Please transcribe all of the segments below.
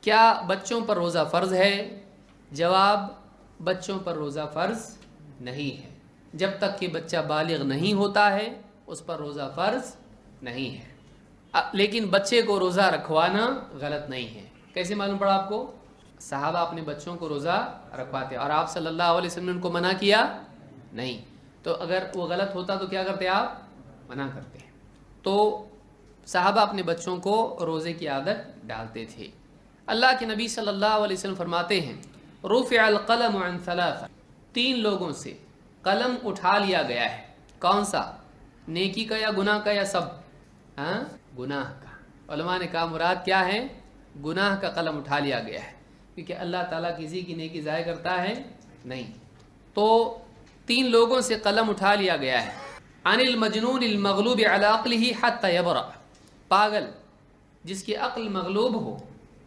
کیا بچوں پر روزہ فرض ہے؟ جواب، بچوں پر روزہ فرض نہیں ہے۔ جب تک کہ بچہ بالغ نہیں ہوتا ہے اس پر روزہ فرض نہیں ہے۔ لیکن بچے کو روزہ رکھوانا غلط نہیں ہے۔ کیسے معلوم پڑا آپ کو؟ صحابہ اپنے بچوں کو روزہ رکھواتے اور آپ صلی اللہ علیہ وسلم نے ان کو منع کیا نہیں، تو اگر وہ غلط ہوتا تو کیا کرتے آپ؟ منع کرتے ہیں۔ تو صحابہ اپنے بچوں کو روزے کی عادت ڈالتے تھے۔ اللہ کے نبی صلی اللہ علیہ وسلم فرماتے ہیں رفع القلم عن ثلاثہ، 3 لوگوں سے قلم اٹھا لیا گیا ہے۔ کون سا؟ نیکی کا یا گناہ کا یا سب؟ گناہ کا۔ علماء نے کہا مراد کیا ہے؟ گناہ کا قلم اٹھا لیا گیا ہے، کیونکہ اللہ تعالیٰ کسی کی نیکی ضائع کرتا ہے نہیں۔ تو 3 لوگوں سے قلم اٹھا لیا گیا ہے۔ عن المجنون المغلوب علی عقلہ حتی یبرأ، پاگل جس کی عقل مغلوب ہو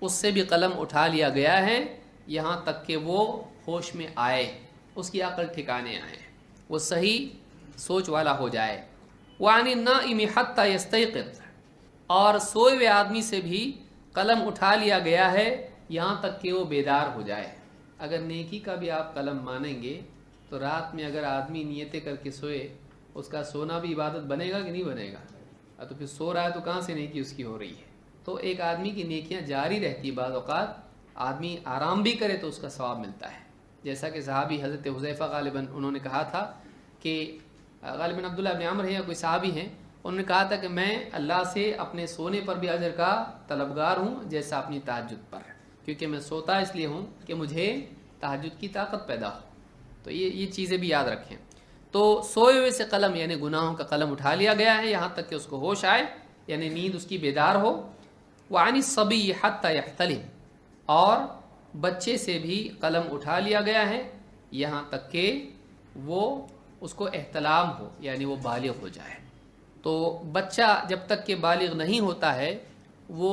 اس سے بھی قلم اٹھا لیا گیا ہے یہاں تک کہ وہ ہوش میں آئے، اس کی عقل ٹھکانے آئے، وہ صحیح سوچ والا ہو جائے۔ وعن النائم حتی یستیقظ، اور سوئے ہوئے آدمی سے بھی قلم اٹھا لیا گیا ہے یہاں تک کہ وہ بیدار ہو جائے۔ اگر نیکی کا بھی آپ قلم مانیں گے تو رات میں اگر آدمی نیتیں کر کے سوئے اس کا سونا بھی عبادت بنے گا کہ نہیں بنے گا؟ تو پھر سو رہا ہے تو کہاں سے نیکی اس کی ہو رہی ہے؟ تو ایک آدمی کی نیکیاں جاری رہتی ہے، بعض اوقات آدمی آرام بھی کرے تو اس کا ثواب ملتا ہے۔ جیسا کہ صحابی حضرت حذیفہ غالباً انہوں نے کہا تھا کہ غالباً عبداللہ ابن عمر ہیں یا کوئی صحابی ہیں، انہوں نے کہا تھا کہ میں اللہ سے اپنے سونے پر بھی اجر کا طلبگار ہوں جیسا اپنی تہجد پر، کیونکہ میں سوتا اس لیے ہوں کہ مجھے تہجد کی طاقت پیدا ہو۔ تو یہ چیزیں بھی یاد رکھیں۔ تو سوئے ہوئے سے قلم یعنی گناہوں کا قلم اٹھا لیا گیا ہے یہاں تک کہ اس کو ہوش آئے، یعنی نیند اس کی بیدار ہو۔ وعن الصبی حتی یحتلم، اور بچے سے بھی قلم اٹھا لیا گیا ہے یہاں تک کہ وہ اس کو احتلام ہو، یعنی وہ بالغ ہو جائے۔ تو بچہ جب تک کہ بالغ نہیں ہوتا ہے وہ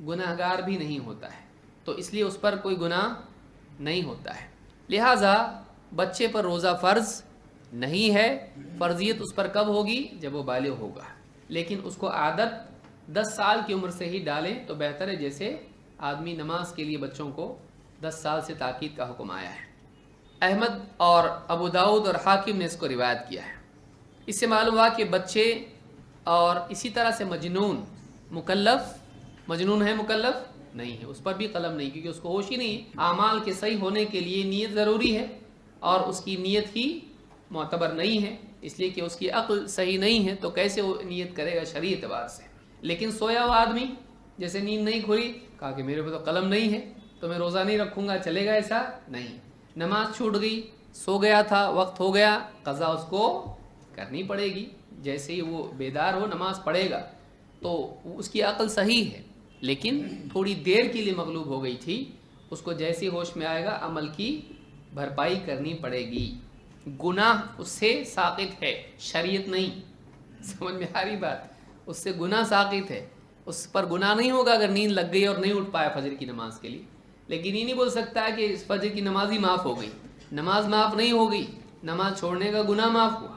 گناہگار بھی نہیں ہوتا ہے، تو اس لیے اس پر کوئی گناہ نہیں ہوتا ہے۔ لہٰذا بچے پر روزہ فرض نہیں ہے۔ فرضیت اس پر کب ہوگی؟ جب وہ بالغ ہوگا، لیکن اس کو عادت 10 سال کی عمر سے ہی ڈالیں تو بہتر ہے، جیسے آدمی نماز کے لیے بچوں کو 10 سال سے تاکید کا حکم آیا ہے۔ احمد اور ابو داؤد اور حاکم نے اس کو روایت کیا ہے۔ اس سے معلوم ہوا کہ بچے اور اسی طرح سے مجنون، مکلف مجنون ہے مکلف نہیں ہے، اس پر بھی قلم نہیں، کیونکہ اس کو ہوش ہی نہیں ہے۔ اعمال کے صحیح ہونے کے لیے نیت ضروری ہے اور اس کی نیت ہی معتبر نہیں ہے، اس لیے کہ اس کی عقل صحیح نہیں ہے، تو کیسے وہ نیت کرے گا شرعی اعتبار سے؟ لیکن سویا ہوا آدمی جیسے نیند نہیں کھلی، کہا کہ میرے پہ تو قلم نہیں ہے تو میں روزہ نہیں رکھوں گا، چلے گا؟ ایسا نہیں۔ نماز چھوٹ گئی، سو گیا تھا، وقت ہو گیا، قضا اس کو کرنی پڑے گی، جیسے ہی وہ بیدار ہو نماز پڑھے گا۔ تو اس کی عقل صحیح ہے لیکن تھوڑی دیر کے لیے مغلوب ہو گئی تھی، اس کو جیسے ہوش میں آئے گا عمل کی بھرپائی کرنی پڑے گی۔ گناہ اس سے ساقط ہے، شریعت نہیں۔ سمجھ میں آ رہی بات؟ اس سے گناہ ساقط ہے، اس پر گناہ نہیں ہوگا اگر نیند لگ گئی اور نہیں اٹھ پایا فجر کی نماز کے لیے، لیکن یہ نہیں بول سکتا ہے کہ اس فجر کی نماز ہی معاف ہو گئی۔ نماز معاف نہیں ہوگی، نماز چھوڑنے کا گناہ معاف ہوا۔